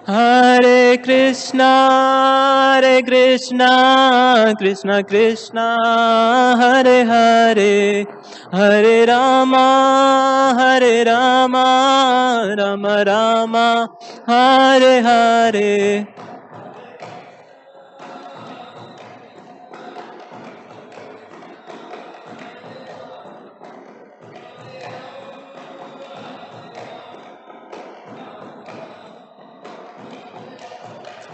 Hare Krishna, Krishna Krishna, Hare Hare, Hare Rama, Rama Rama, Hare Hare.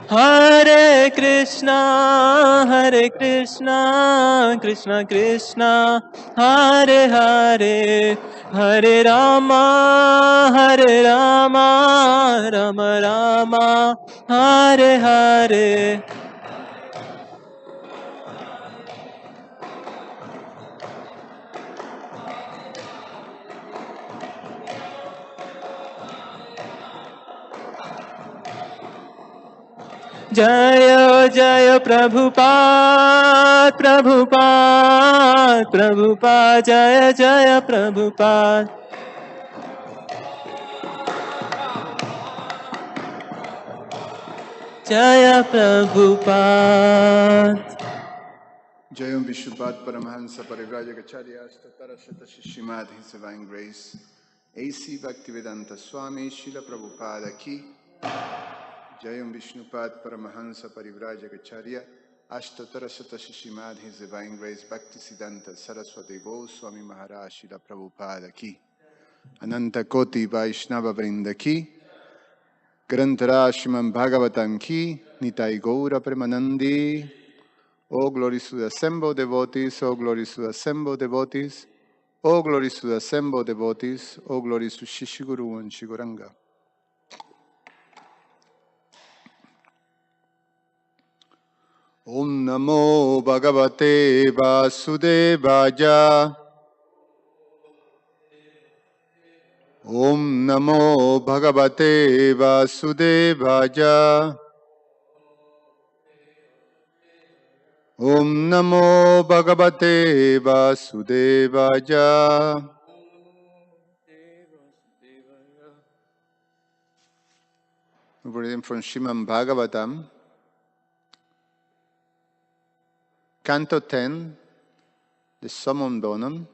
Hare Krishna, Krishna Krishna, Hare Hare, Hare Rama, Rama Rama, Hare Hare. Jaya Jaya Prabhupada, Prabhupada, Prabhupada, Jaya Jaya Prabhupada. Jaya Prabhupada. Jayam Vishnupat Paramahansa Parivrajagacharya Statara Shata Shishimad His Divine Grace A.C. Bhaktivedanta Swami Srila Prabhupada Ki Jayam Vishnupat Paramahansa Parivrajagacharya Ashtatara Shata Shishimad His Divine Grace Bhaktisiddhanta Saraswati Goswami Maharaj Srila Prabhupada Ki Ananta Koti Vaishnava Vrinda Ki Grantara Shriman Bhagavatam Ki Nitai Gaura Premanandi. Oh, glory to the assembled devotees, oh, glory to the assembled devotees, oh, glory to the assembled devotees, oh, glory to Shishiguru and Shiguranga. Om Namo Bhagavate Vasudevaya. Om Namo Bhagavate Vasudevaya. Om Namo Bhagavate Vasudevaya. We're reading from Srimad Bhagavatam, Canto 10, the Summum Bonum,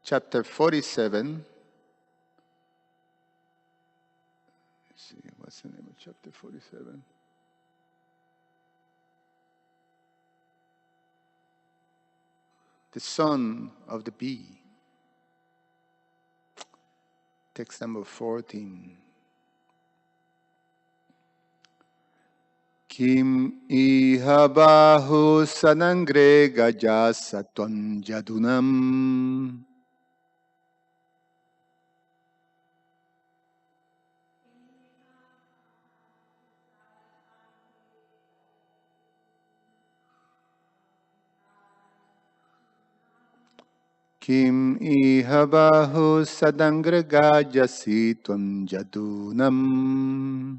Chapter 47. Let's see, what's the name of chapter 47? The Son of the Bee. Text number 14. Kim iha bahu sanangre gaja satvam jadunam. Kim iha bahu sadangre gaja sitvam jadunam.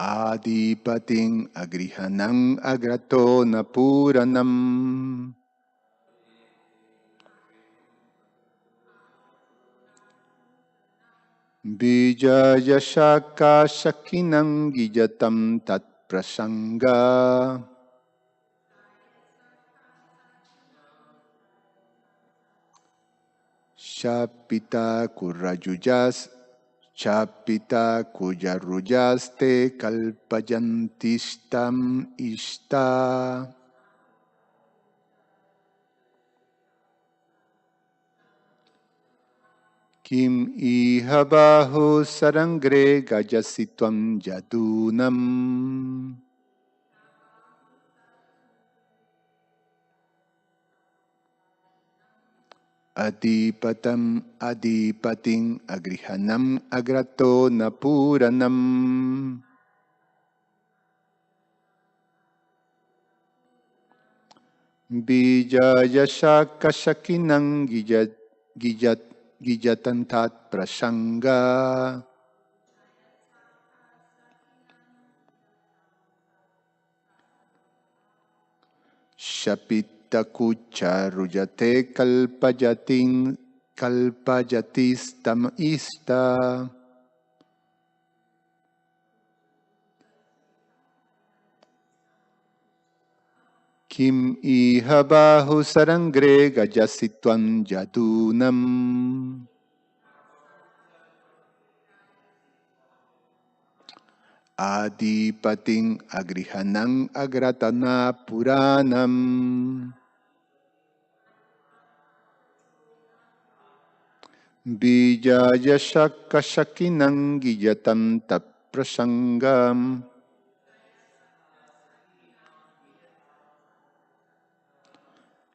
Adipating agrihanang agrato napuranam. Bijaya shaka shakinang gijatam tat prasanga. Chapita kujarujaste kalpajantistam ishta. Kim iha bahu sarangre gajasitvam jadunam. Adipating agrihanam agrato napuranam. Bijaya shaka shakinang gijatantat prasanga. kucha rujate kalpajatistam ista. Kim iha bahu sarangre gajasitwan jadunam. Adipating agrihanang agratana puranam. Bijaya shakashakinang giyatam taprasangam.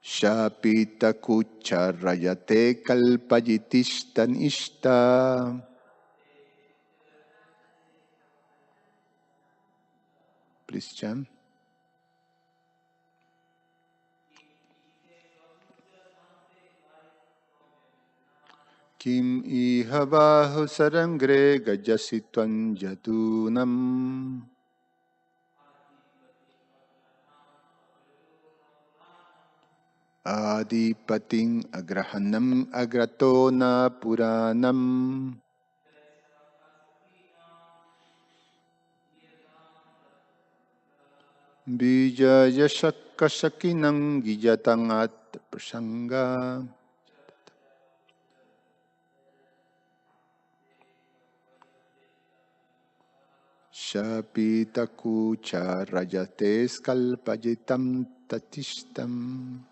Shapita kucha rayate kalpajitishtan ishta. Please chant. Kim iha bahu sarangre gajasitwan jadunam. Adipating agrahanam agrato na puranam. Bijaya shakashakinang gijatang at prasanga. Shapita kucha rajates kalpajitam tatishtam.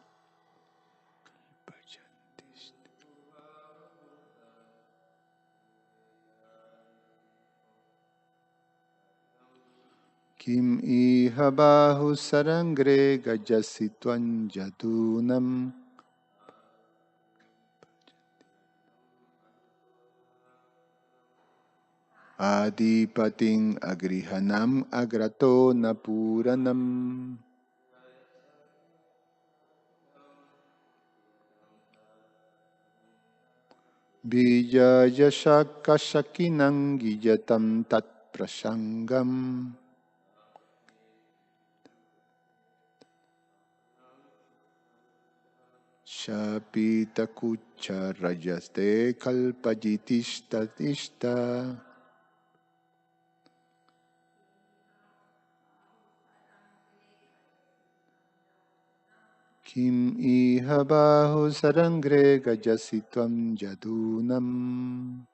Kim iha bahu sarangre gajasitwan jadunam. Adipating agrihanam agrato napuranam. Bijaya shakashakinang gijatam tat prasangam. Shapita kucha rajaste kalpajitishtatishta. Kim iha bahu sarangre gajasitvam jadunam.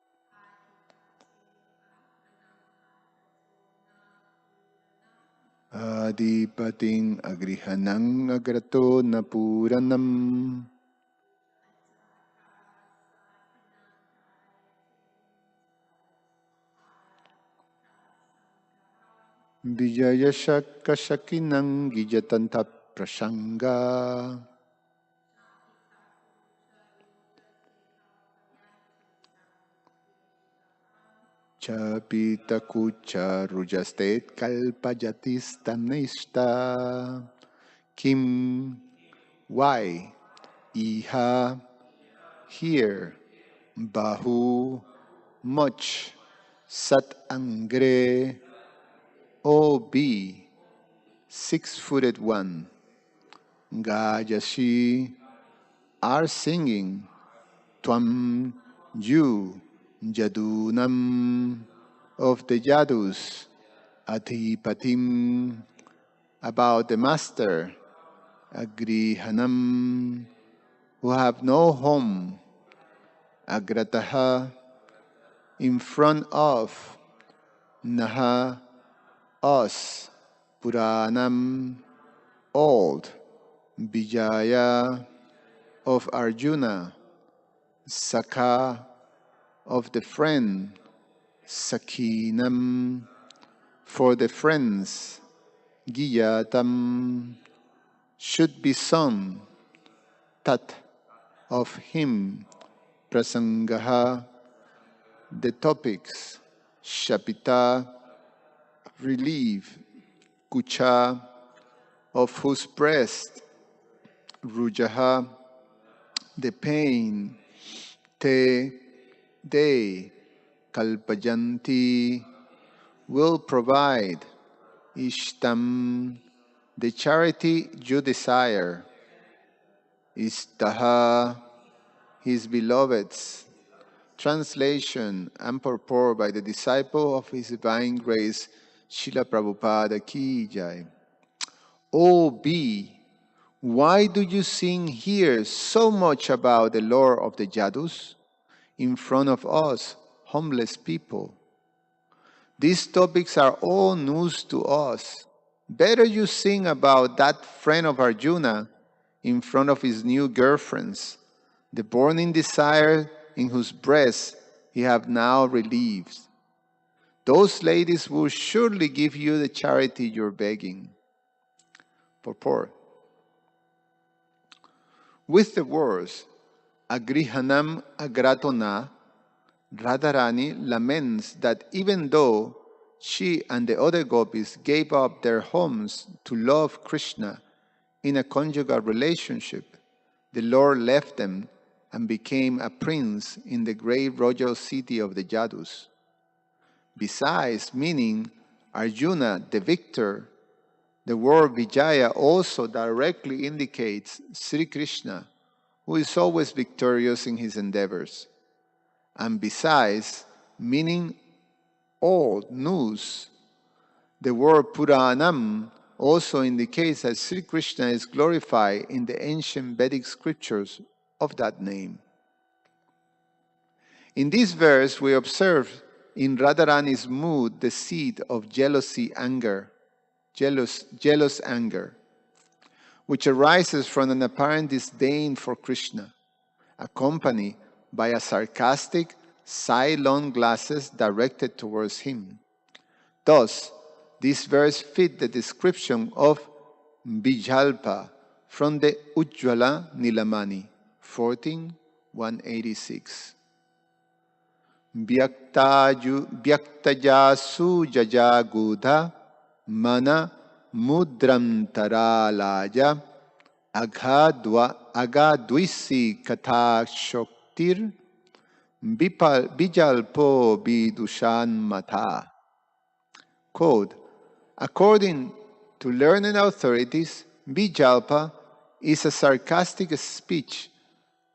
Adipating agrihanang agrato napuranam. Vijaya shakashakinang gijatanta prasanga. Chapita kucha rujastet kalpajatistamnista. Kim, why, iha, here, bahu, much, sat angre, O.B., 6-footed one, Gajashi, are singing, Tvam, you, Jadunam, of the Jadus, Adhipatim, about the master, Agrihanam, who have no home, Agrataha, in front of, Naha, us, Puranam, old, Vijaya, of Arjuna, Sakha, of the friend, Sakinam, for the friends, Giyatam, should be sung, Tat, of him, Prasangaha, the topics, Shapita, relieve, Kucha, of whose breast, Rujaha, the pain, Te, they, Kalpajanti, will provide, Ishtam, the charity you desire, Istaha, his beloveds. Translation and purport by the disciple of His Divine Grace, Srila Prabhupada Ki Jai. O B, why do you sing here so much about the Lord of the Yadus in front of us, homeless people? These topics are all news to us. Better you sing about that friend of Arjuna in front of his new girlfriends, the burning desire in whose breast he have now relieved. Those ladies will surely give you the charity you're begging. Purport. With the words, Agrihanam agratona, Radharani laments that even though she and the other gopis gave up their homes to love Krishna in a conjugal relationship, the Lord left them and became a prince in the great royal city of the Yadus. Besides meaning Arjuna, the victor, the word Vijaya also directly indicates Sri Krishna, who is always victorious in his endeavors. And besides meaning old news, the word Puranam also indicates that Sri Krishna is glorified in the ancient Vedic scriptures of that name. In this verse, we observe in Radharani's mood the seed of jealous anger, which arises from an apparent disdain for Krishna, accompanied by a sarcastic, sidelong glances directed towards him. Thus, this verse fits the description of Bijalpa from the Ujjvala Nilamani, 14,186. Vyaktaja sujaja gudha mana mudramtaralaya agadvisi katha shoktir bijalpo vidushan mata. Quote, according to learned authorities, Bijalpa is a sarcastic speech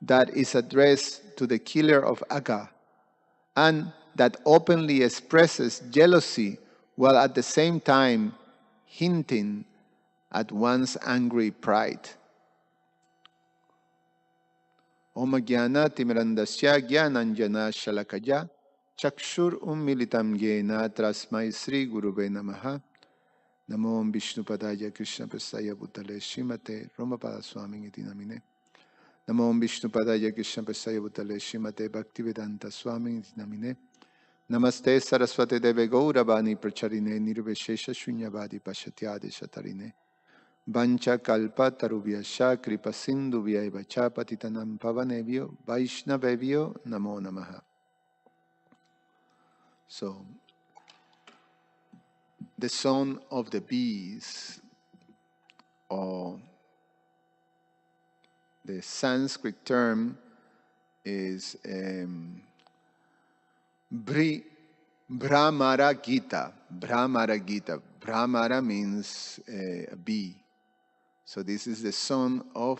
that is addressed to the killer of Aga, and that openly expresses jealousy while at the same time hinting at one's angry pride. Om Jnana Timirandasya Jnananjana Shalakaya Chakshur Ummilitam Yena Trasmai Sri Gurube Namaha Namo Vishnupadaya Krishna Prasaya Bhutale Shrimate Romapada Swami Iti Namine Namo Vishnupadaya Krishna Prasaya Bhutale Shrimate Bhaktivedanta Swami Iti Namine Namaste Saraswate Deve Gauravani Pracharine Nirveshesha Shunyavadi Pashatyade Shatarine Vancha kalpa tarubhyascha kripa sindhubhyaiva cha patitanam pavanebhyo vaishnavebhyo namo namaha. So, the son of the bees, or the Sanskrit term is Brahmara Gita. Brahmara Gita. Brahmara means a bee. So this is the son of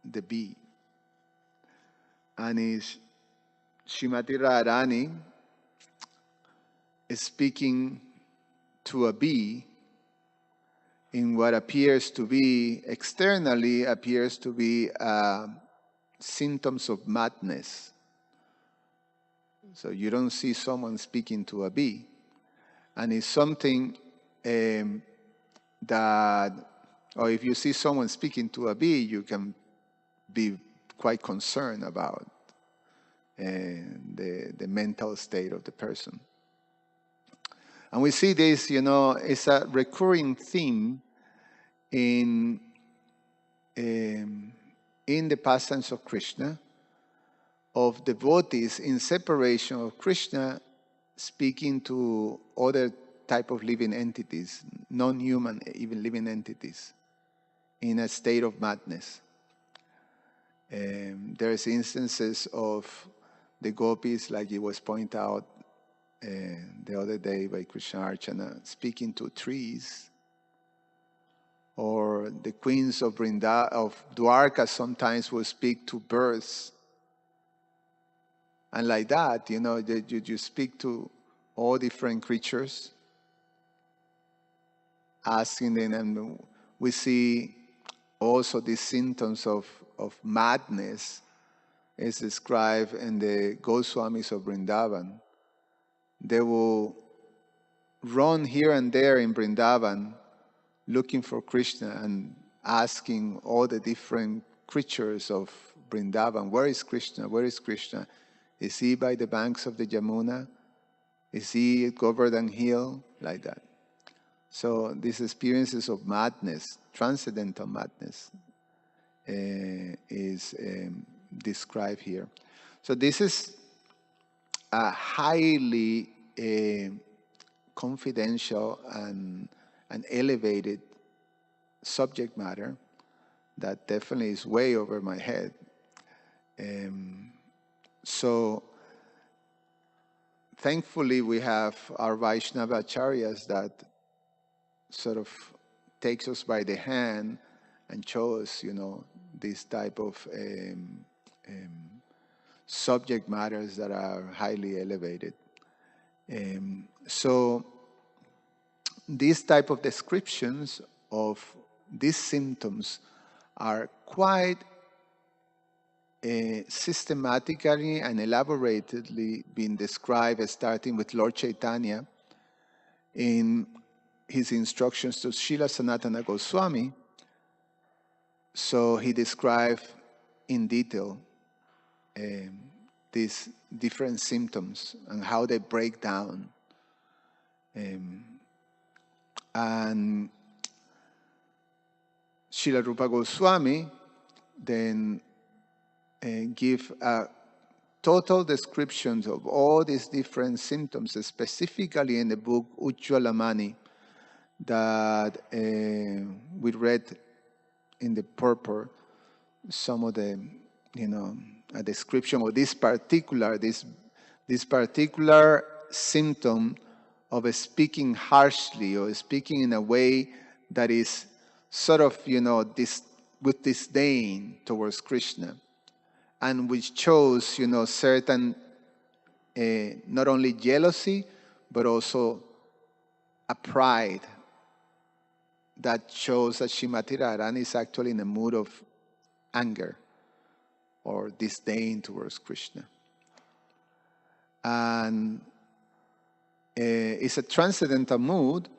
the bee. And is Shrimati Radharani speaking to a bee in what appears to be, externally appears to be symptoms of madness. So you don't see someone speaking to a bee. And it's something that, or if you see someone speaking to a bee, you can be quite concerned about the mental state of the person. And we see this, it's a recurring theme in the pastimes of Krishna, of devotees in separation of Krishna speaking to other type of living entities, non-human, even living entities, in a state of madness. There's instances of the gopis, like it was pointed out the other day by Krishna Archana, speaking to trees, or the queens of Dwarka sometimes will speak to birds. And like that, you speak to all different creatures, asking them, and we see also these symptoms of madness is described in the Goswamis of Vrindavan. They will run here and there in Vrindavan looking for Krishna and asking all the different creatures of Vrindavan, where is Krishna? Where is Krishna? Is he by the banks of the Yamuna? Is he at Govardhan Hill? Like that. So these experiences of madness, transcendental madness, is described here. So this is a highly confidential and elevated subject matter that definitely is way over my head. So thankfully we have our Vaishnava acharyas that sort of takes us by the hand and shows, this type of subject matters that are highly elevated. So these type of descriptions of these symptoms are quite systematically and elaboratedly being described, starting with Lord Chaitanya in his instructions to Srila Sanatana Goswami. So he described in detail these different symptoms and how they break down. And Srila Rupa Goswami then give total descriptions of all these different symptoms, specifically in the book Ujjalamani that we read in the purport, some of the, a description of this particular symptom of speaking harshly or speaking in a way that is sort of, with disdain towards Krishna, and which shows, certain not only jealousy, but also a pride that shows that Srimati Radharani is actually in a mood of anger or disdain towards Krishna. And it's a transcendental mood,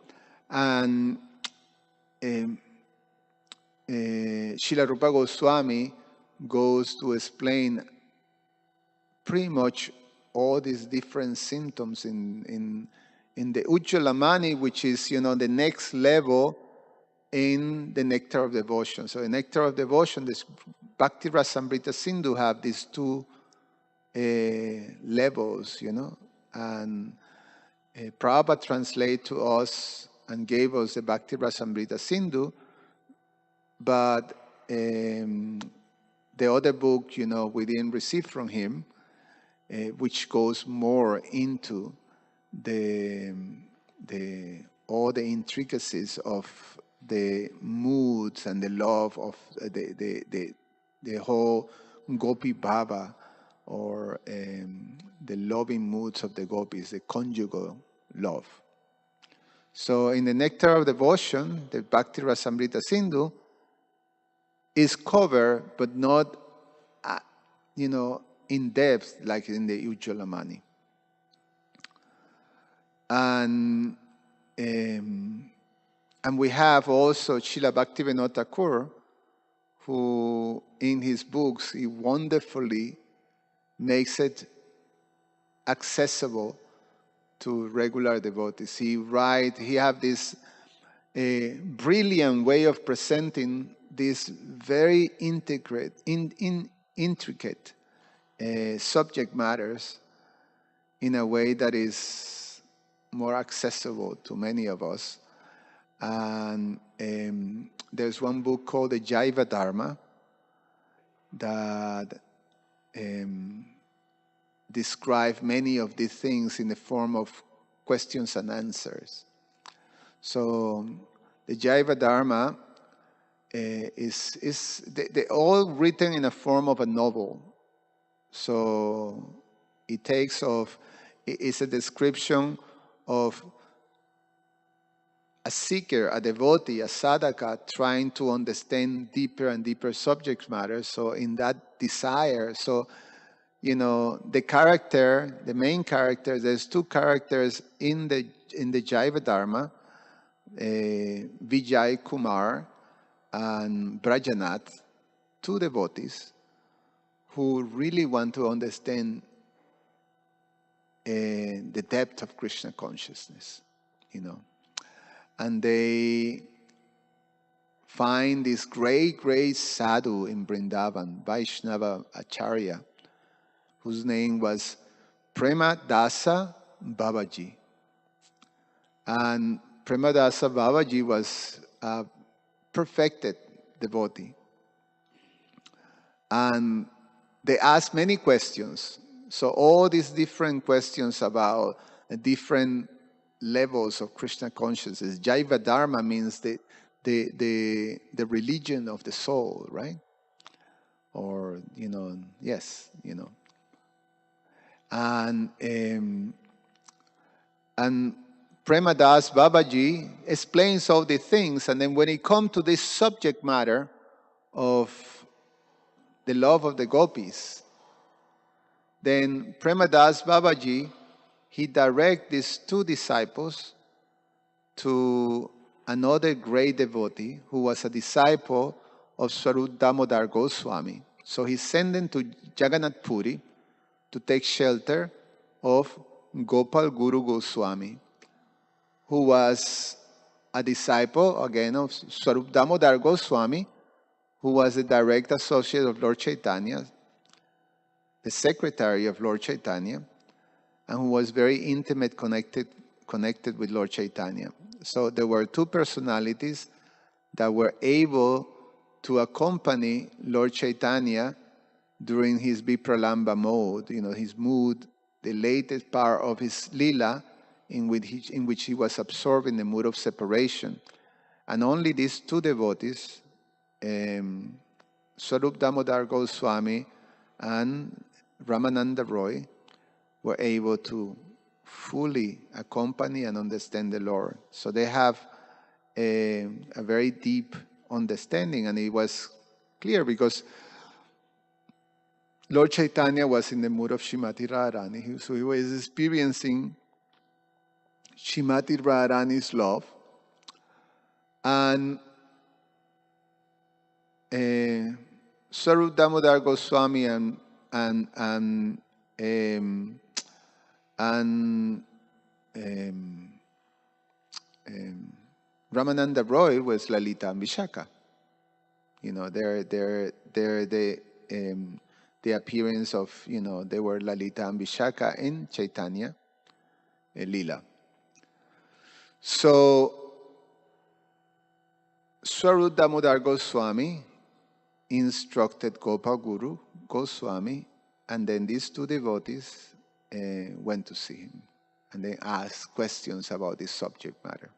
and Srila Rupa Goswami goes to explain pretty much all these different symptoms in the Ujjalamani, which is, the next level in the Nectar of Devotion. So the Nectar of Devotion, this Bhakti Rasamrita Sindhu have these two levels, and Prabhupada translated to us and gave us the Bhakti Rasamrita Sindhu, but the other book, we didn't receive from him, which goes more into all the intricacies of the moods and the love of the whole Gopi Bhava, or the loving moods of the gopis, the conjugal love. So in the Nectar of Devotion, the Bhakti Rasamrita Sindhu is covered, but not, in depth like in the Ujjalamani. And we have also Srila Bhaktivinoda Thakur, who in his books, he wonderfully makes it accessible to regular devotees. He have this brilliant way of presenting these very intricate subject matters in a way that is more accessible to many of us. And there's one book called the Jaiva Dharma that describe many of these things in the form of questions and answers. So the Jaiva Dharma they all written in a form of a novel. So it takes of, it's a description of a seeker, a devotee, a sadhaka, trying to understand deeper and deeper subject matter. So in that desire, so the main character, there's two characters in the Jaiva Dharma, Vijay Kumar and Brajanath, two devotees who really want to understand the depth of Krishna consciousness, and they find this great sadhu in Vrindavan, Vaishnava Acharya, whose name was Prema Dasa Babaji. And Prema Dasa Babaji was a perfected devotee. And they asked many questions. So all these different questions about different levels of Krishna consciousness. Jaiva Dharma means the religion of the soul, right? Or, yes, And Premadas Babaji explains all the things, and then when it comes to this subject matter of the love of the gopis, then Premadas Babaji, he directs these two disciples to another great devotee who was a disciple of Swarup Damodar Goswami. So he sent them to Jagannath Puri to take shelter of Gopal Guru Goswami, who was a disciple, again, of Swarup Damodar Goswami, who was the direct associate of Lord Chaitanya, the secretary of Lord Chaitanya, and who was very intimate connected with Lord Chaitanya. So there were two personalities that were able to accompany Lord Chaitanya during his Vipralamba mode, his mood, the latest part of his lila, in which he was absorbed in the mood of separation. And only these two devotees, Swarup Damodar Goswami and Ramananda Roy, were able to fully accompany and understand the Lord. So they have a very deep understanding, and it was clear because Lord Chaitanya was in the mood of Srimati Radharani. So he was experiencing Srimati Radharani's love. And Swarup Damodar Goswami and Ramananda Roy was Lalita and Vishaka. They're the appearance of, they were Lalita and Vishaka in Chaitanya Lila. So Swarup Damodar Goswami instructed Gopal Guru Goswami, and then these two devotees went to see him, and they asked questions about this subject matter.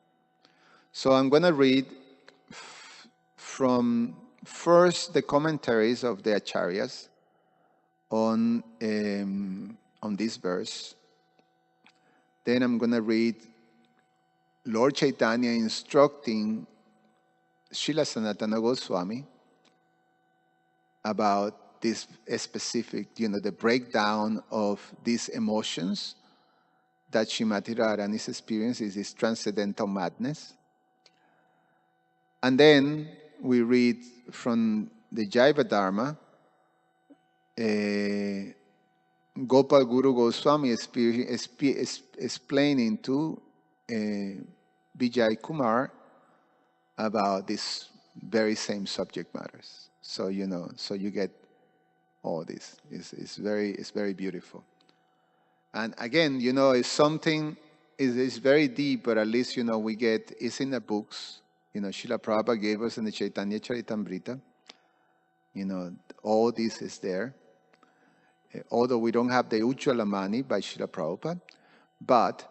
So I'm going to read from first the commentaries of the Acharyas on this verse. Then I'm going to read Lord Chaitanya instructing Srila Sanatana Goswami about this specific, the breakdown of these emotions that Srimati Radharani's experience is this transcendental madness. And then we read from the Jaiva Dharma, Gopal Guru Goswami explaining to Vijay Kumar about this very same subject matters. So so you get all this. It's very beautiful. And again, it's something is very deep, but at least we get it's in the books. Srila Prabhupada gave us in the Chaitanya Charitamrita. All this is there. Although we don't have the Ujjalamani by Srila Prabhupada, but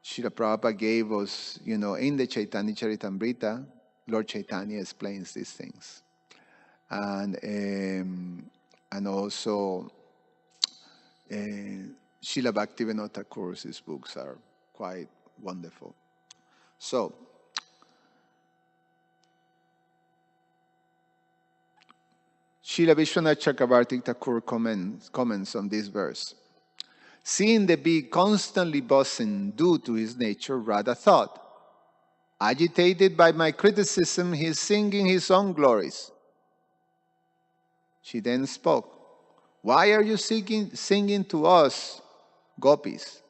Srila Prabhupada gave us, in the Chaitanya Charitamrita, Lord Chaitanya explains these things. And also Srila Bhaktivinoda Thakur's books are quite wonderful. So, Srila Vishwanath Chakravarti Thakur comments on this verse. Seeing the bee constantly buzzing due to his nature, Radha thought, agitated by my criticism, he is singing his own glories. She then spoke, why are you singing to us, gopis?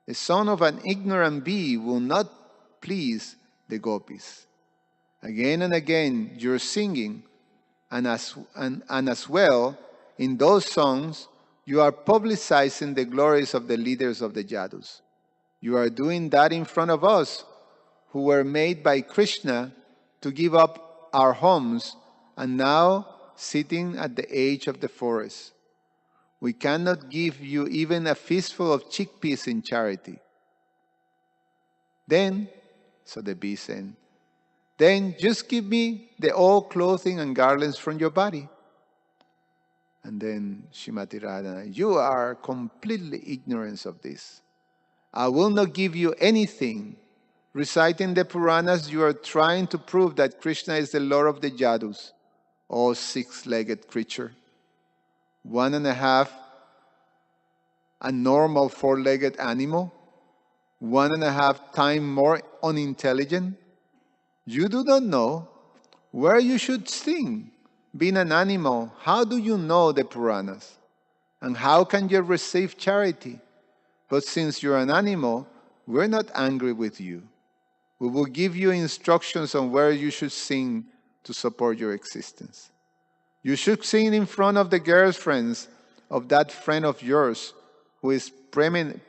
The son of an ignorant bee will not please the gopis. Again and again you're singing, and as well, in those songs, you are publicizing the glories of the leaders of the Yadus. You are doing that in front of us, who were made by Krishna to give up our homes and now sitting at the edge of the forest. We cannot give you even a fistful of chickpeas in charity. Then, so the bee said, then just give me the old clothing and garlands from your body. And then Srimati Radha, you are completely ignorant of this. I will not give you anything. Reciting the Puranas, you are trying to prove that Krishna is the Lord of the Yadus, or six-legged creature. 1.5, a normal four-legged animal, 1.5 times more unintelligent. You do not know where you should sing. Being an animal, how do you know the Puranas? And how can you receive charity? But since you're an animal, we're not angry with you. We will give you instructions on where you should sing to support your existence. You should sing in front of the girlfriends of that friend of yours who is preeminently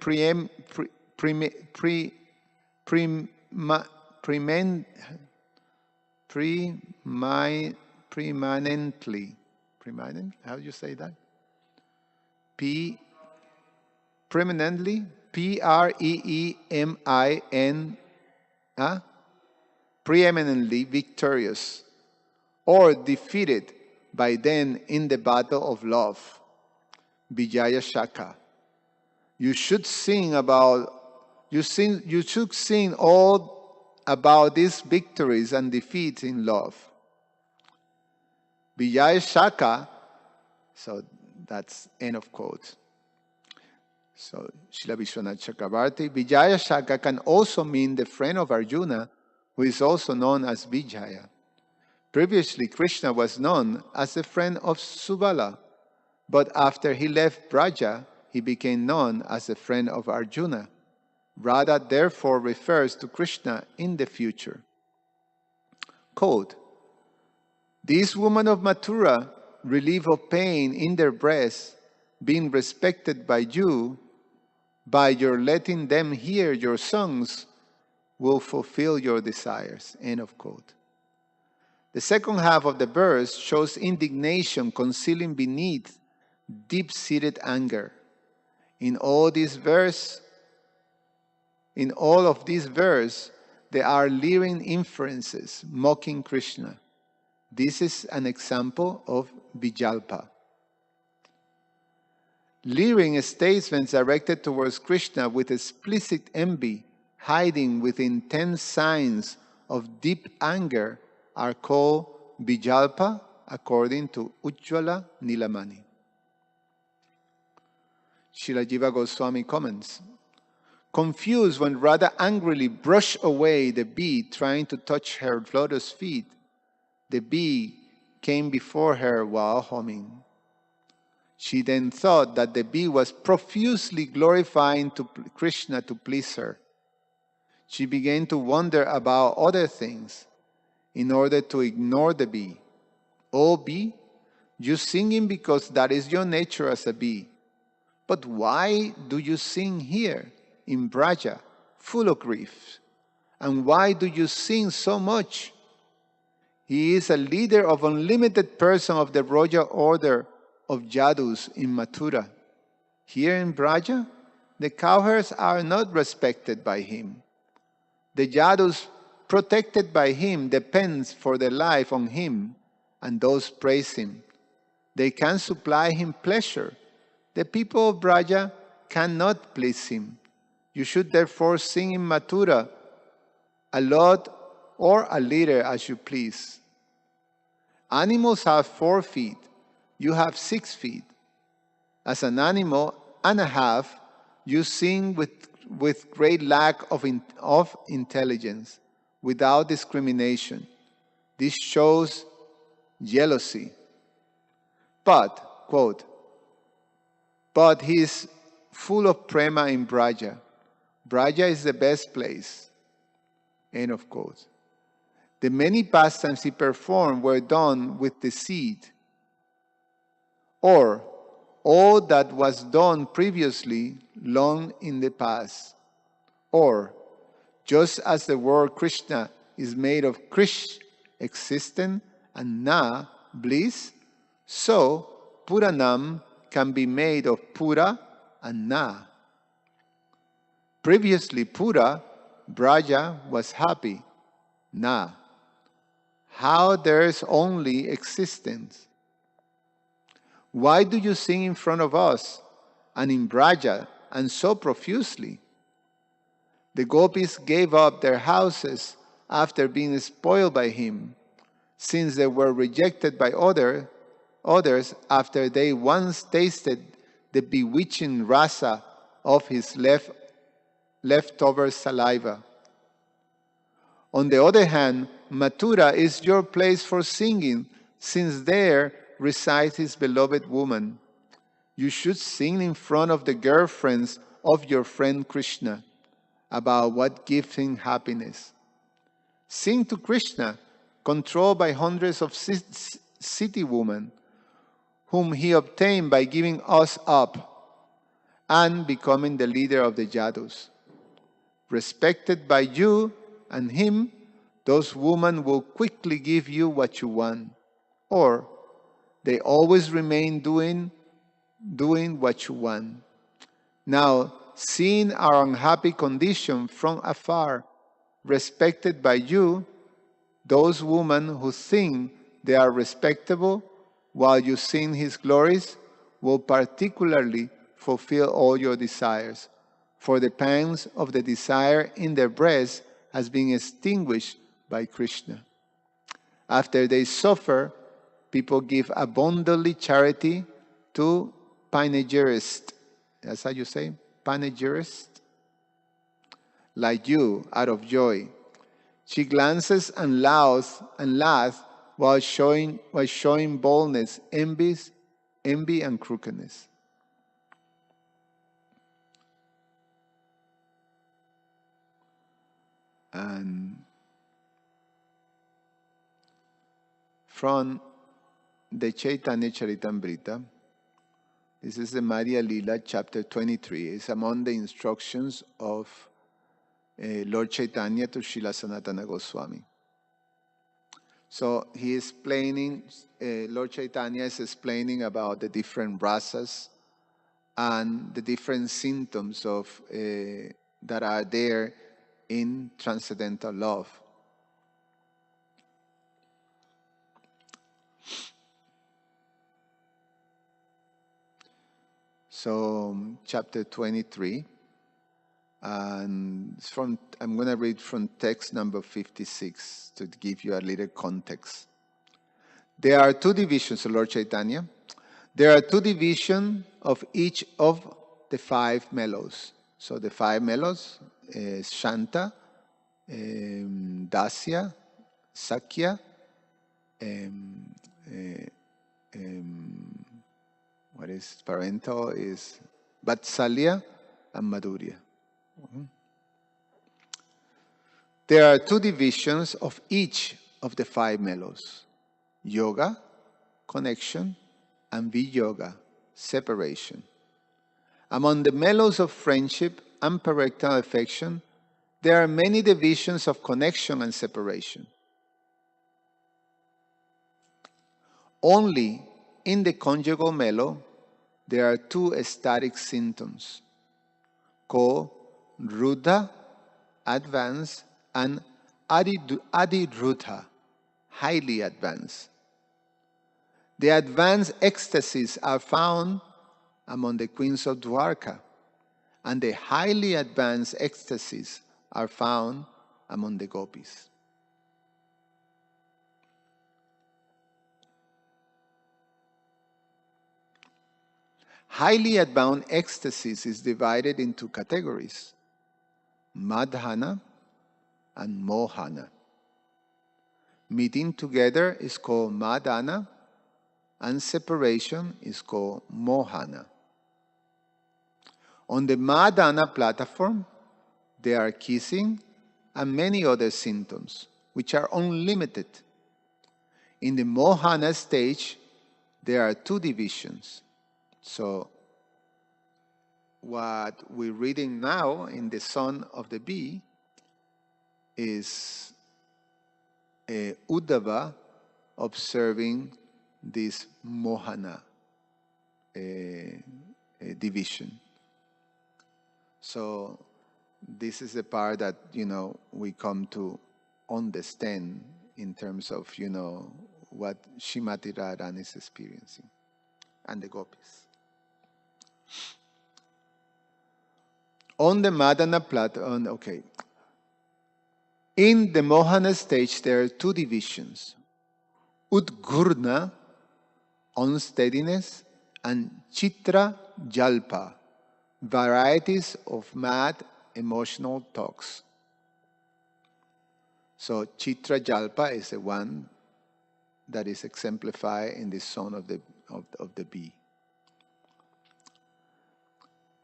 how do you say that? Preeminently, Preemin, preeminently victorious, or defeated by then in the battle of love, Vijaya Shaka. You should sing all about these victories and defeats in love. Vijaya Shaka, so that's end of quote. So Srila Vishwanath Chakravarti, Vijaya Shaka can also mean the friend of Arjuna, who is also known as Vijaya. Previously, Krishna was known as a friend of Subala, but after he left Braja, he became known as a friend of Arjuna. Radha therefore refers to Krishna in the future. Quote, these women of Mathura relieve of pain in their breasts, being respected by you, by your letting them hear your songs, will fulfill your desires. End of quote. The second half of the verse shows indignation concealing beneath deep-seated anger. In all of this verse, there are leering inferences mocking Krishna. This is an example of Vijalpa. Leering statements directed towards Krishna with explicit envy, hiding within 10 signs of deep anger, are called Vijalpa, according to Ujjwala Nilamani. Srila Jiva Goswami comments, confused when Radha angrily brushed away the bee trying to touch her lotus feet, the bee came before her while humming. She then thought that the bee was profusely glorifying to Krishna to please her. She began to wonder about other things in order to ignore the bee. Oh bee, you singing because that is your nature as a bee. But why do you sing here in Braja, full of grief? And why do you sing so much? He is a leader of unlimited person of the royal order of Yadus in Mathura. Here in Braja, the cowherds are not respected by him. The Yadus protected by him, depends for their life on him, and those praise him. They can supply him pleasure. The people of Braja cannot please him. You should therefore sing in Mathura a lot or a little as you please. Animals have 4 feet. You have 6 feet. As an animal and a half, you sing with great lack of intelligence, without discrimination. This shows jealousy. But, quote, but he is full of prema in Braja. Braja is the best place. End of quote. The many pastimes he performed were done with deceit, or all that was done previously long in the past, or just as the word Krishna is made of Krish, existence, and Na, bliss, so Puranam can be made of Pura and Na. Previously Pura, Braja was happy. Na. How there is only existence. Why do you sing in front of us and in Braja and so profusely? The gopis gave up their houses after being spoiled by him, since they were rejected by others after they once tasted the bewitching rasa of his leftover saliva. On the other hand, Mathura is your place for singing, since there resides his beloved woman. You should sing in front of the girlfriends of your friend Krishna about what gives him happiness. Sing to Krishna, controlled by hundreds of city women, whom he obtained by giving us up and becoming the leader of the Yadus. Respected by you and him, those women will quickly give you what you want, or they always remain doing what you want. Now, seeing our unhappy condition from afar, respected by you, those women who think they are respectable while you sing his glories will particularly fulfill all your desires, for the pangs of the desire in their breast has been extinguished by Krishna. After they suffer, people give abundantly charity to panegyrists. That's how you say? Panegyrists? Like you, out of joy. She glances and laughs while showing boldness, envy and crookedness. And from the Chaitanya Charitamrita, this is the Maria Lila, chapter 23. It's among the instructions of Lord Chaitanya to Srila Sanatana Goswami. So he is explaining, Lord Chaitanya is explaining about the different rasas and the different symptoms of that are there in transcendental love. So, chapter 23, and I'm going to read from text number 56 to give you a little context. There are 2 divisions, Lord Chaitanya. There are 2 divisions of each of the 5 mellows. So the 5 mellows is Shanta, Dasya, Sakya, what is parental is Vatsalya and Madhurya. There are 2 divisions of each of the 5 mellows. Yoga, connection, and Viyoga, separation. Among the mellows of friendship and parental affection, there are many divisions of connection and separation. Only in the conjugal mellow, there are 2 ecstatic symptoms, called Rudha, advanced, and Adidruta, highly advanced. The advanced ecstasies are found among the queens of Dwarka, and the highly advanced ecstasies are found among the gopis. Highly advanced ecstasies is divided into categories: madhana and mohana. Meeting together is called madhana, and separation is called mohana. On the madhana platform, there are kissing and many other symptoms, which are unlimited. In the mohana stage, there are two divisions. So, what we're reading now in the Son of the Bee is Uddhava observing this mohana division. So this is the part that, we come to understand in terms of, what Srimati Radharani is experiencing and the gopis. On the Madhana platform, okay. In the Mohana stage, there are two divisions: Udgurna, unsteadiness, and Chitra Jalpa, varieties of mad emotional talks. So Chitra Jalpa is the one that is exemplified in the Son of the Bee.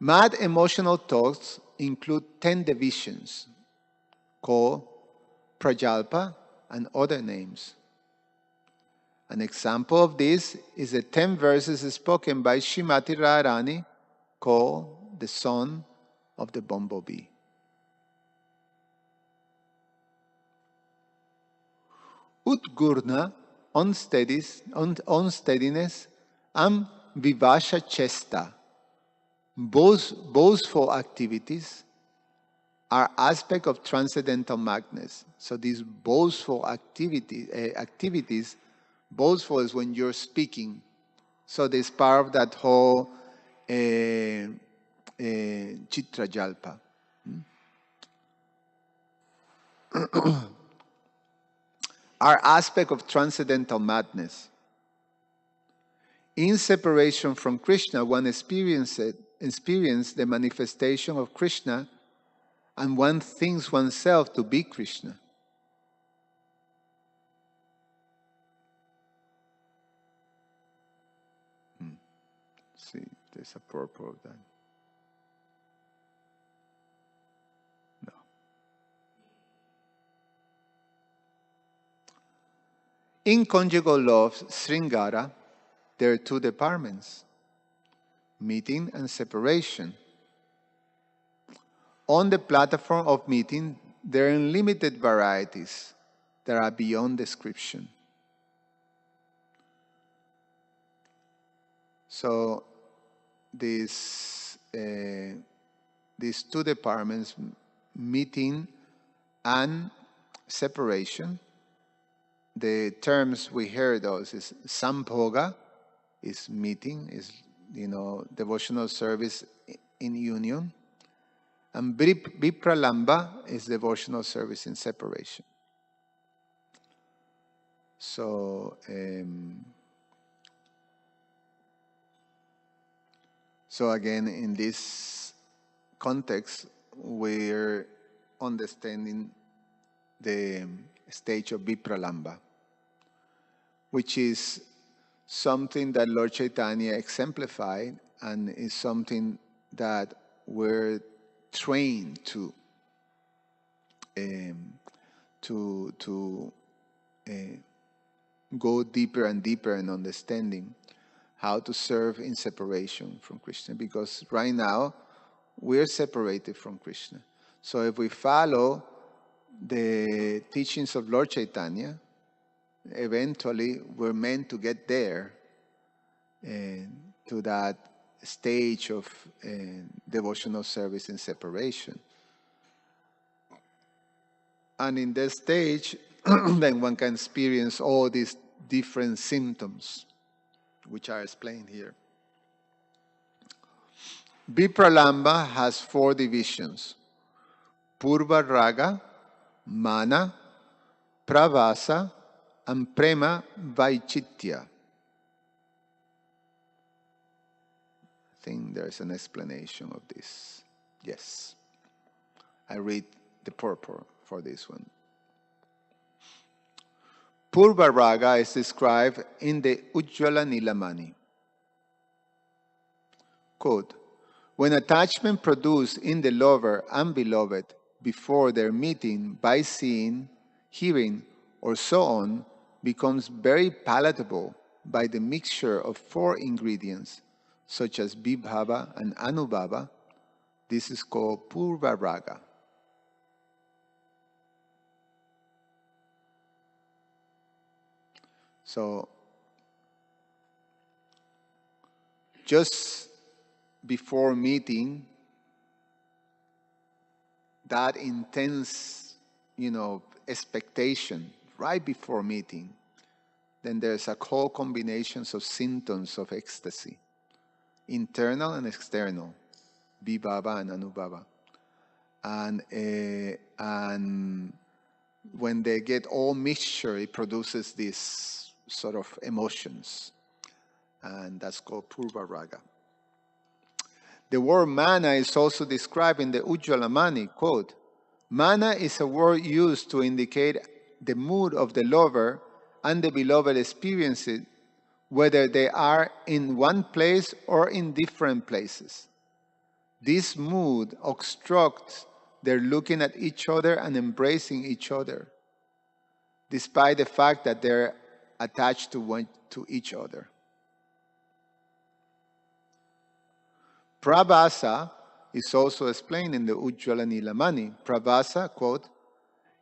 Mad emotional talks include 10 divisions called Prajalpa and other names. An example of this is the 10 verses spoken by Srimati Radharani called the Son of the Bumblebee. Udgurna, unsteadiness, and Vivasha Chesta, boastful activities, are aspects of transcendental madness. So these boastful activities, boastful is when you're speaking. So there's part of that whole Chitra Jalpa. Are aspect of transcendental madness. In separation from Krishna, one experiences the manifestation of Krishna, and one thinks oneself to be Krishna. See, there's a purport of that. No. In conjugal love, Sringara, there are two departments: meeting and separation. On the platform of meeting, there are unlimited varieties that are beyond description. So these two departments, meeting and separation, the terms we hear those is Sambhoga, is meeting, is devotional service in union, and Vipralamba is devotional service in separation. So again, in this context, we're understanding the stage of Vipralamba, which is something that Lord Chaitanya exemplified, and is something that we're trained to go deeper and deeper in understanding how to serve in separation from Krishna, because right now we're separated from Krishna. So if we follow the teachings of Lord Chaitanya, eventually we're meant to get there, to that stage of devotional service in separation. And in this stage, then one can experience all these different symptoms, which are explained here. Vipralamba has 4 divisions: Purva Raga, Mana, Pravasa, and Prema Vaichitya. I think there's an explanation of this. Yes. I read the purport for this one. Purva Raga is described in the Ujjvala Nilamani. Quote, when attachment produced in the lover and beloved before their meeting by seeing, hearing, or so on becomes very palatable by the mixture of 4 ingredients, such as Vibhava and Anubhava, this is called Purva Raga. So, just before meeting, that intense, expectation right before meeting, then there's a whole combinations of symptoms of ecstasy, internal and external, Vibhava and Anubhava. And when they get all mixture, it produces this sort of emotions. And that's called Purva Raga. The word mana is also described in the Ujjalamani. Quote, mana is a word used to indicate the mood of the lover and the beloved experience it, whether they are in one place or in different places. This mood obstructs their looking at each other and embracing each other, despite the fact that they're attached to each other. Pravasa is also explained in the Ujjvala Nilamani. Pravasa, quote,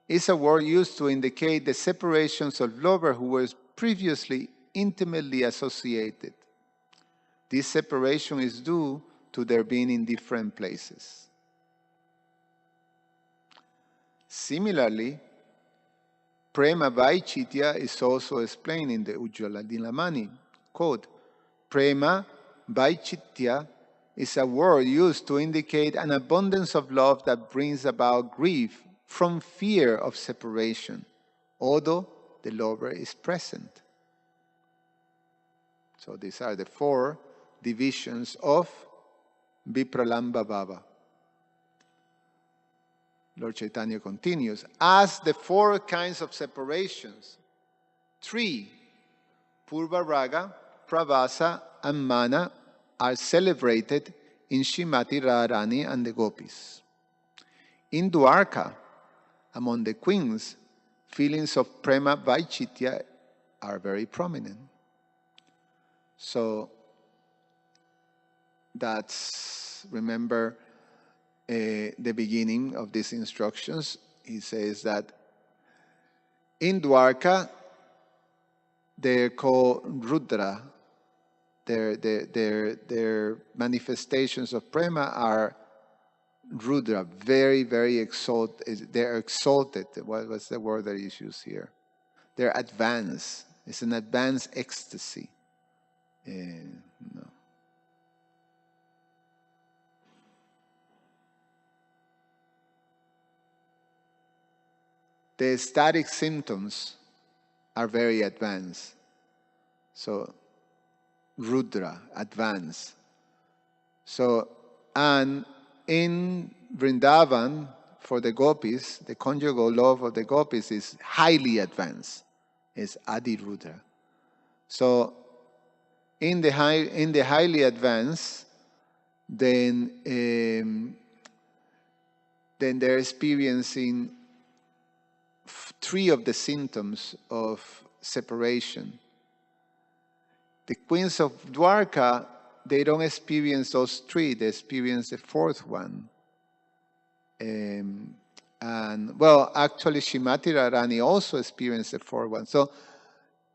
is a word used to indicate the separations of lovers who were previously intimately associated. This separation is due to their being in different places. Similarly, Prema Vaichitya is also explained in the Ujjvala Nilamani. Quote, Prema Vaichitya is a word used to indicate an abundance of love that brings about grief from fear of separation, although the lover is present. So these are the 4 divisions of Vipralamba Bhava. Lord Chaitanya continues, as the 4 kinds of separations, 3, Purva Raga, Pravasa, and Mana, are celebrated in Srimati Radharani and the Gopis. In Dwarka, among the queens, feelings of Prema Vaichitya are very prominent. So that's, remember the beginning of these instructions. He says that in Dwarka, they're called Rudra. Their manifestations of prema are Rudra, very, very exalted. They're exalted. What's the word that is used here? They're advanced. It's an advanced ecstasy. No. The ecstatic symptoms are very advanced. So, Rudra, advanced. So, and in Vrindavan, for the gopis, the conjugal love of the gopis is highly advanced. It's Adi Rudra. So, in the highly advanced, then they're experiencing 3 of the symptoms of separation. The queens of Dwarka, they don't experience those 3, they experience the 4th one. And well, actually, Srimati Radharani also experienced the 4th one. So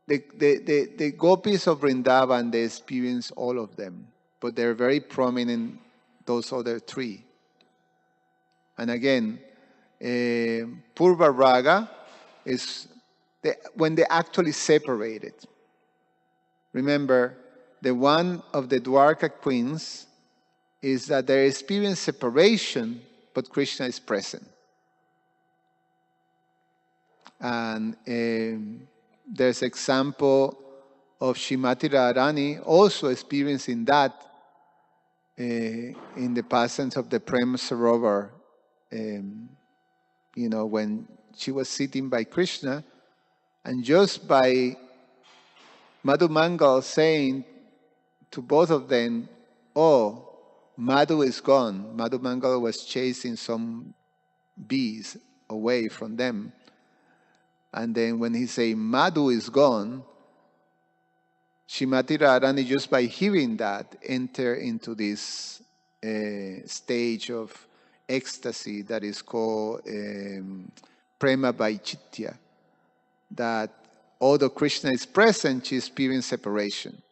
the gopis of Vrindavan, they experience all of them, but they're very prominent, those other 3. And again, Purva Raga is when they actually separated. Remember, the one of the Dwarka queens is that they experience separation, but Krishna is present. And there's example of Shrimati Radharani also experiencing that in the passage of the Prem Sarovar, when she was sitting by Krishna, and just by Madhu Mangal saying to both of them, "Oh, Madhu is gone." Madhu Mangal was chasing some bees away from them. And then when he say Madhu is gone, Shrimati Radharani, just by hearing that, enter into this stage of ecstasy that is called Prema Vaicitya. That although Krishna is present, she experiences separation.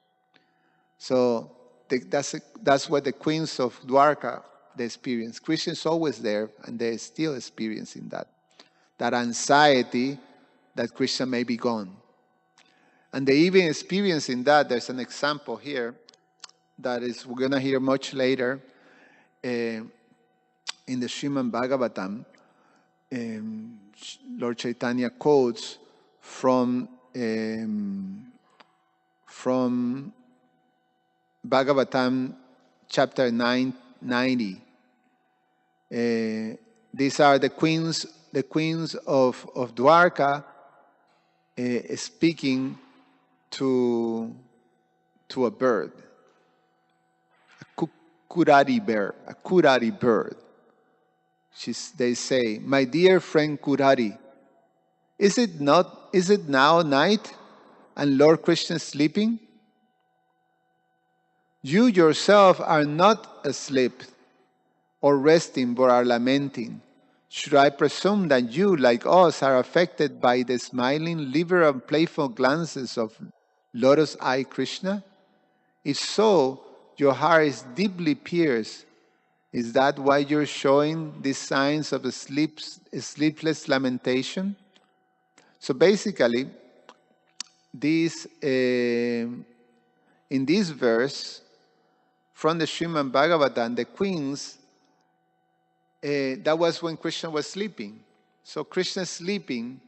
So that's what the queens of Dwarka, they experience. Krishna is always there, and they're still experiencing that anxiety that Krishna may be gone. And they even experiencing that. There's an example here that is we're going to hear much later in the Srimad Bhagavatam. Lord Chaitanya quotes from Bhagavatam chapter 990. These are the queens of Dwarka speaking to a bird, a Kurari bird. They say, "My dear friend Kurari, is it now night and Lord Krishna is sleeping? You yourself are not asleep or resting but are lamenting. Should I presume that you, like us, are affected by the smiling, liberal, and playful glances of lotus-eye Krishna? If so, your heart is deeply pierced. Is that why you're showing these signs of a sleepless lamentation?" So basically, in this verse, from the Srimad Bhagavatam, the queens, that was when Krishna was sleeping. So Krishna is sleeping,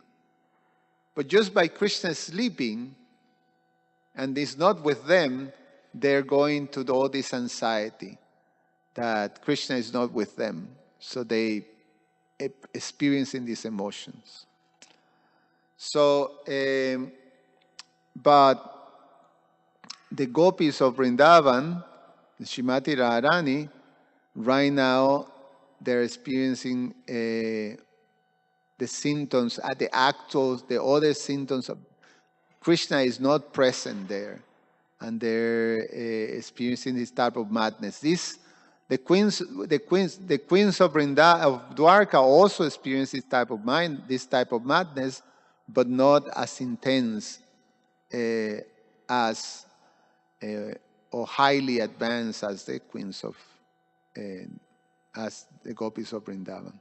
but just by Krishna sleeping, and is not with them, they're going to all this anxiety that Krishna is not with them. So they experiencing these emotions. So, but the gopis of Vrindavan, the Shrimati Radharani, right now they're experiencing the symptoms, the other symptoms of Krishna is not present there, and they're experiencing this type of madness. The queens of Dwarka also experience this type of madness, but not as intense as or highly advanced as the queens of as the gopis of Vrindavan.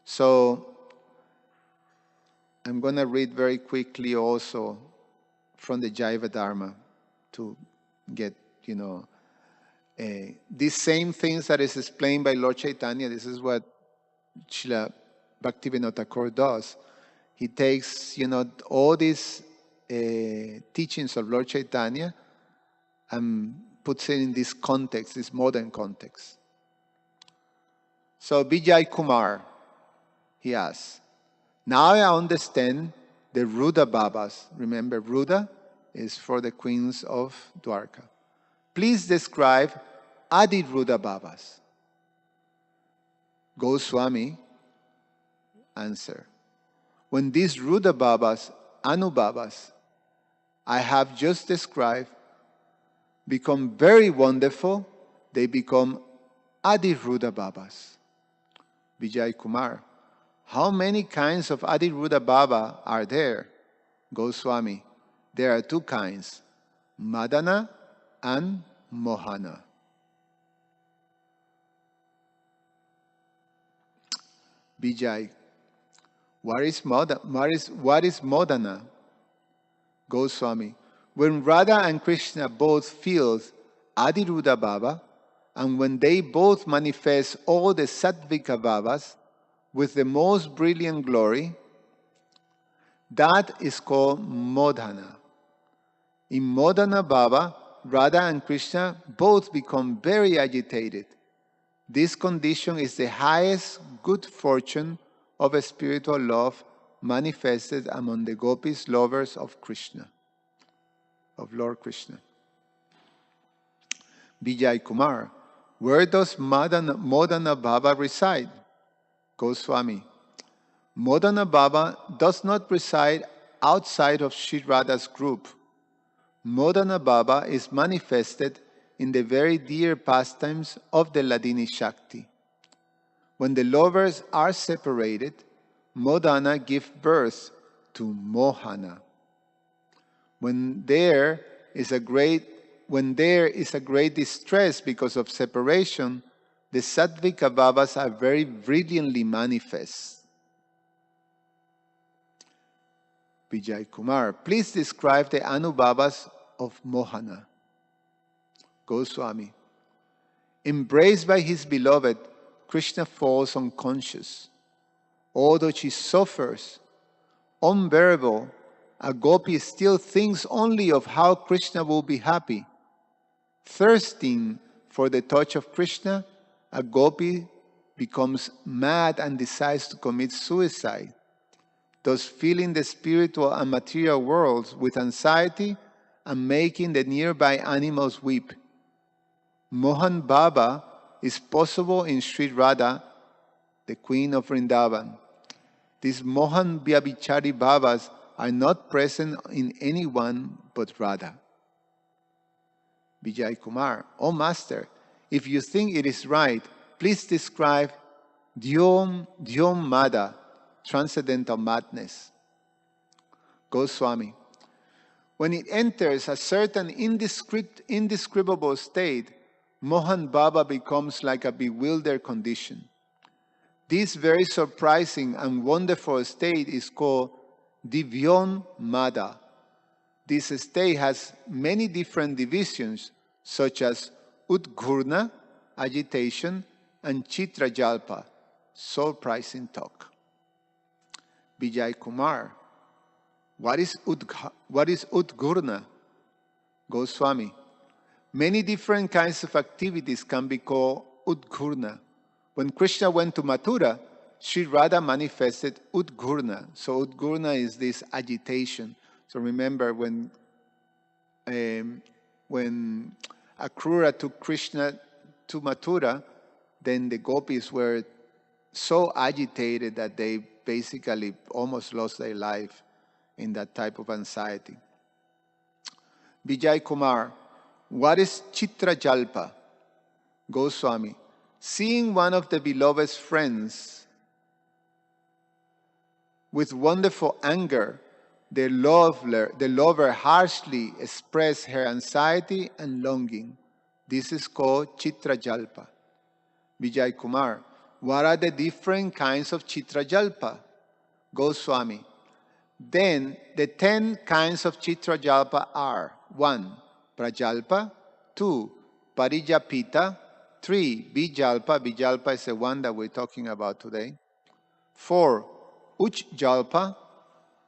So I'm going to read very quickly also from the Jaiva Dharma to get, these same things that is explained by Lord Chaitanya. This is what Srila Bhaktivinoda Thakur does. He takes, all these teachings of Lord Chaitanya and puts it in this context, this modern context. So Vijay Kumar, he asks, now I understand the Ruda Babas. Remember, Ruda is for the queens of Dwarka. Please describe Adi Ruda Babas. Goswami answer. When these Ruda Babas, Anubabas, I have just described, become very wonderful, they become Adi Ruda Babas. Vijay Kumar, how many kinds of Adi Ruda Baba are there? Goswami, there are two kinds, Madana and Mohana. Vijay. What is Modana? Goswami. When Radha and Krishna both feel Adiruddha Bhava, and when they both manifest all the Sattvika Bhavas with the most brilliant glory, that is called Modana. In Modana Bhava, Radha and Krishna both become very agitated. This condition is the highest good fortune of a spiritual love manifested among the gopis lovers of Krishna, of Lord Krishna. Vijay Kumar, where does Modana Bhava reside? Goswami, Modana Bhava does not reside outside of Sri Radha's group. Modana Bhava is manifested in the very dear pastimes of the Ladini Shakti. When the lovers are separated, Modana gives birth to Mohana. When there is a great distress because of separation, the Sattvika Bhavas are very brilliantly manifest. Vijay Kumar, please describe the Anubhavas of Mohana. Goswami, embraced by his beloved, Krishna falls unconscious. Although she suffers, unbearable, a gopi still thinks only of how Krishna will be happy. Thirsting for the touch of Krishna, a gopi becomes mad and decides to commit suicide, thus filling the spiritual and material worlds with anxiety and making the nearby animals weep. Mohan Baba is possible in Sri Radha, the Queen of Vrindavan. These Mohan Vyabhichari Bhavas are not present in anyone but Radha. Vijay Kumar, oh Master, if you think it is right, please describe Dhyom Mada, transcendental madness. Goswami, when it enters a certain indescribable state, Mohan Baba becomes like a bewildered condition. This very surprising and wonderful state is called Divyon Mada. This state has many different divisions, such as Udghurna, agitation, and Chitrajalpa, surprising talk. Vijay Kumar, what is Udghurna? Goswami, many different kinds of activities can be called Udghurna. When Krishna went to Mathura, Sri Radha manifested Udghurna. So Udghurna is this agitation. So remember when Akrura took Krishna to Mathura, then the gopis were so agitated that they basically almost lost their life in that type of anxiety. Vijay Kumar, what is Chitra Jalpa? Goswami, seeing one of the beloved's friends with wonderful anger, the lover harshly expressed her anxiety and longing. This is called Chitra Jalpa. Vijay Kumar, what are the different kinds of Chitra Jalpa? Goswami, then the 10 kinds of Chitra Jalpa are 1. Prajalpa, 2. Parijapita, 3. Vijalpa, Vijalpa is the one that we're talking about today. 4. Uchjalpa,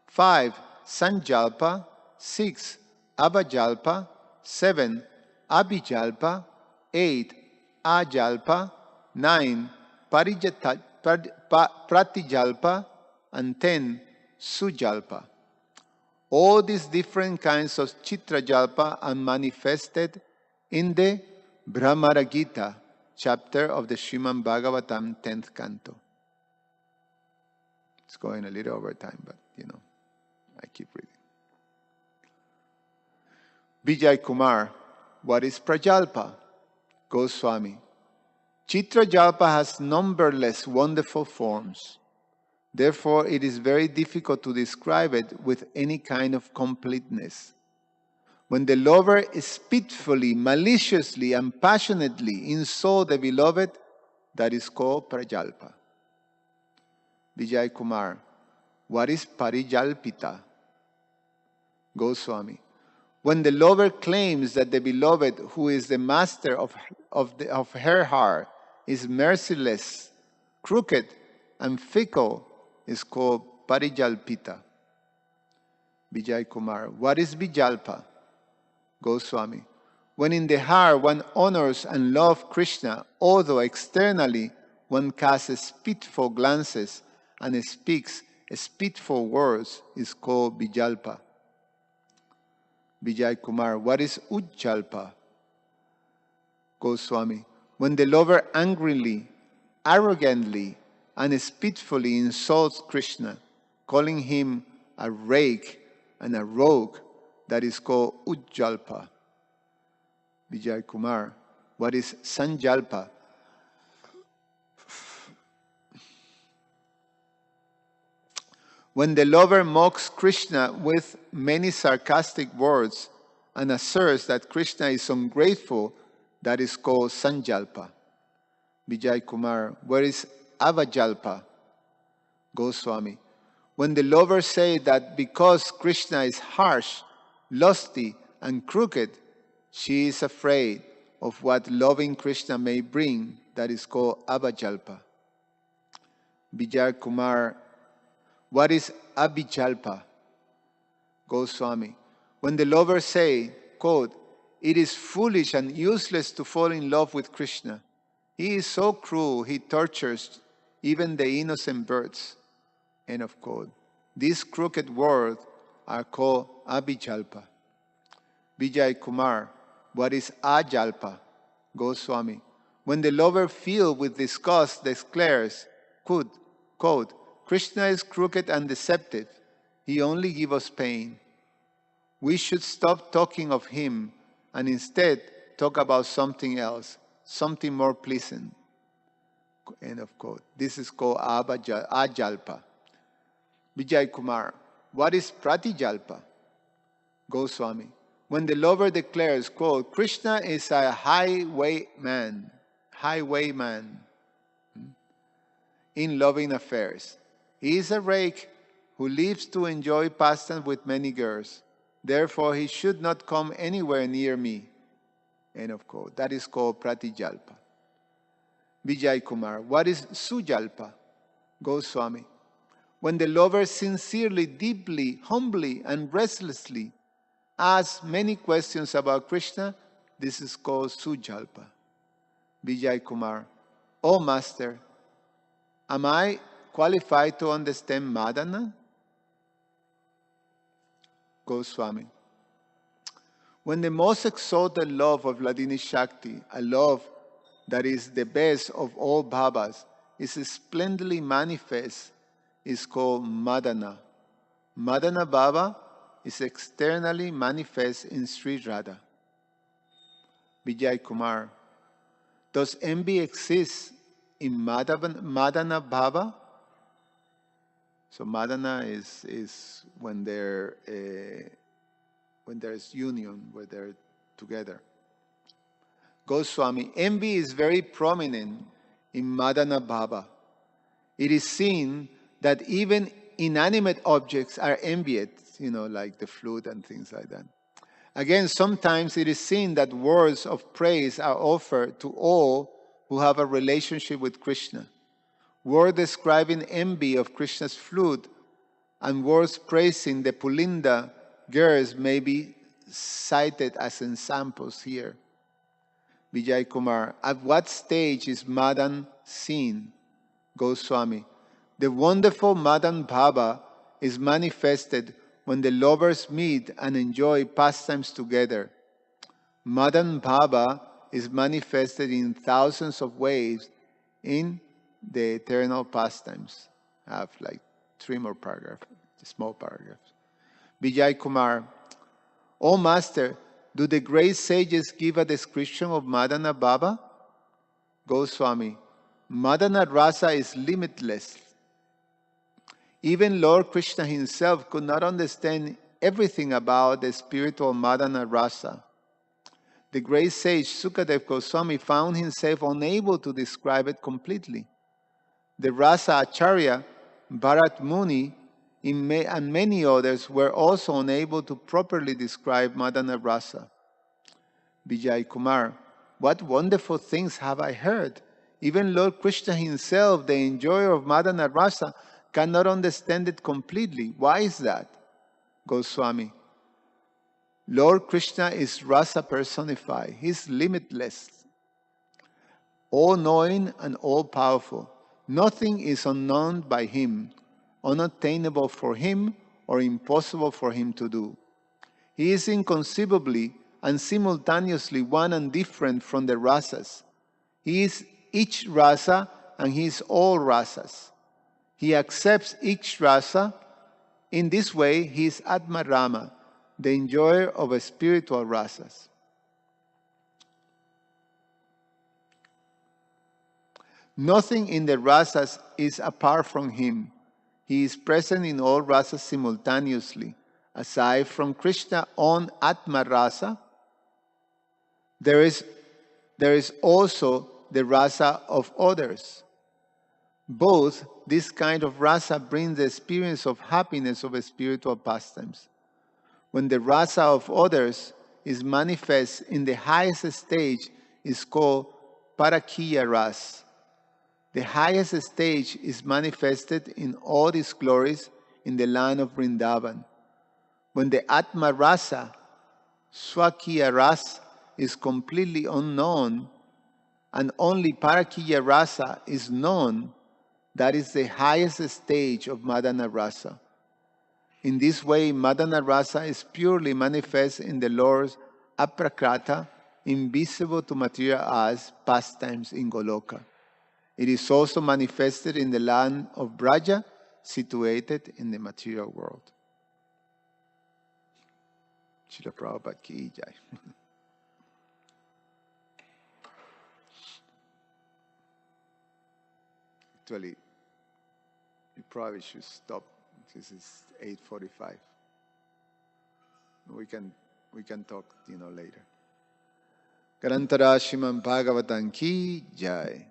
5. Sanjalpa, 6. Abajalpa, 7. Abhijalpa, 8. Ajalpa, 9. Pratijalpa, and 10. Sujalpa. All these different kinds of Chitrajalpa are manifested in the Brahmara Gita chapter of the Srimad Bhagavatam 10th canto. It's going a little over time, but I keep reading. Vijay Kumar, what is Prajalpa? Goswami, Chitrajalpa has numberless wonderful forms. Therefore, it is very difficult to describe it with any kind of completeness. When the lover spitefully, maliciously, and passionately insults the beloved, that is called Prajalpa. Vijay Kumar, what is Parijalpita? Goswami, when the lover claims that the beloved, who is the master of her heart, is merciless, crooked, and fickle, is called Parijalpita. Vijay Kumar, what is Vijalpa? Goswami, when in the heart one honors and loves Krishna, although externally one casts spiteful glances and speaks spiteful words, is called Vijalpa. Vijay Kumar, what is Ujjalpa? Goswami, when the lover angrily, arrogantly, and spitefully insults Krishna, calling him a rake and a rogue, that is called Ujjalpa. Vijay Kumar, what is Sanjalpa? When the lover mocks Krishna with many sarcastic words and asserts that Krishna is ungrateful, that is called Sanjalpa. Vijay Kumar, where is Avajalpa? Goswami, when the lover says that because Krishna is harsh, lusty, and crooked, she is afraid of what loving Krishna may bring, that is called Avajalpa. Vijay Kumar, what is Abhijalpa? Goswami, when the lover say, quote, it is foolish and useless to fall in love with Krishna. He is so cruel, he tortures even the innocent birds. End of quote. These crooked words are called Abhijalpa. Vijay Kumar, what is Ajalpa? Goswami, when the lover filled with disgust declares, quote, Krishna is crooked and deceptive. He only gives us pain. We should stop talking of him and instead talk about something else, something more pleasant. End of quote. This is called Ajalpa. Vijay Kumar, what is Pratijalpa? Goswami, when the lover declares, quote, Krishna is a highwayman in loving affairs. He is a rake who lives to enjoy pastime with many girls. Therefore, he should not come anywhere near me. End of quote. That is called Pratijalpa. Vijay Kumar, what is Sujalpa? Goswami, when the lover sincerely, deeply, humbly, and restlessly asks many questions about Krishna, this is called Sujalpa. Vijay Kumar, oh Master, am I qualified to understand Madana? Goswami, when the most exalted love of Vladini Shakti, a love that is the best of all bhavas, is splendidly manifest, is called Madana. Madana Bhava is externally manifest in Sri Radha. Vijay Kumar, does envy exist in Madana Bhava? So Madana is when there's union, where they're together. Goswami, envy is very prominent in Madana Bhava. It is seen that even inanimate objects are envied, like the flute and things like that. Again, sometimes it is seen that words of praise are offered to all who have a relationship with Krishna. Words describing envy of Krishna's flute and words praising the Pulinda girls may be cited as examples here. Vijay Kumar, at what stage is Madan seen? Goswami, the wonderful Madan Bhava is manifested when the lovers meet and enjoy pastimes together. Madan Bhava is manifested in thousands of ways in the eternal pastimes. I have like 3 more paragraphs, small paragraphs. Vijay Kumar, O Master, do the great sages give a description of Madana Bhava? Goswami, Madana Rasa is limitless. Even Lord Krishna himself could not understand everything about the spiritual Madana Rasa. The great sage Sukadev Goswami found himself unable to describe it completely. The Rasa Acharya Bharat Muni and many others were also unable to properly describe Madana Rasa. Vijay Kumar, what wonderful things have I heard! Even Lord Krishna himself, the enjoyer of Madana Rasa, cannot understand it completely. Why is that? Goswami, Lord Krishna is Rasa personified. He is limitless, all-knowing and all-powerful. Nothing is unknown by him, unattainable for him, or impossible for him to do. He is inconceivably and simultaneously one and different from the rasas. He is each rasa and he is all rasas. He accepts each rasa. In this way, he is Atma Rama, the enjoyer of spiritual rasas. Nothing in the rasas is apart from him. He is present in all rasas simultaneously. Aside from Krishna on Atma Rasa, there is also the rasa of others. Both this kind of rasa brings the experience of happiness of spiritual pastimes. When the rasa of others is manifest in the highest stage, is called Parakiya Ras. The highest stage is manifested in all its glories in the land of Vrindavan. When the Atma Rasa, Swakiya Ras, is completely unknown and only Parakiya Rasa is known, that is the highest stage of Madana Rasa. In this way, Madana Rasa is purely manifest in the Lord's aprakrata, invisible to material eyes, pastimes in Goloka. It is also manifested in the land of Braja, situated in the material world. Srila Prabhupada ki jai. Actually, you probably should stop. This is 8:45. We can talk, later. Garantara Shriman Bhagavatam ki jai.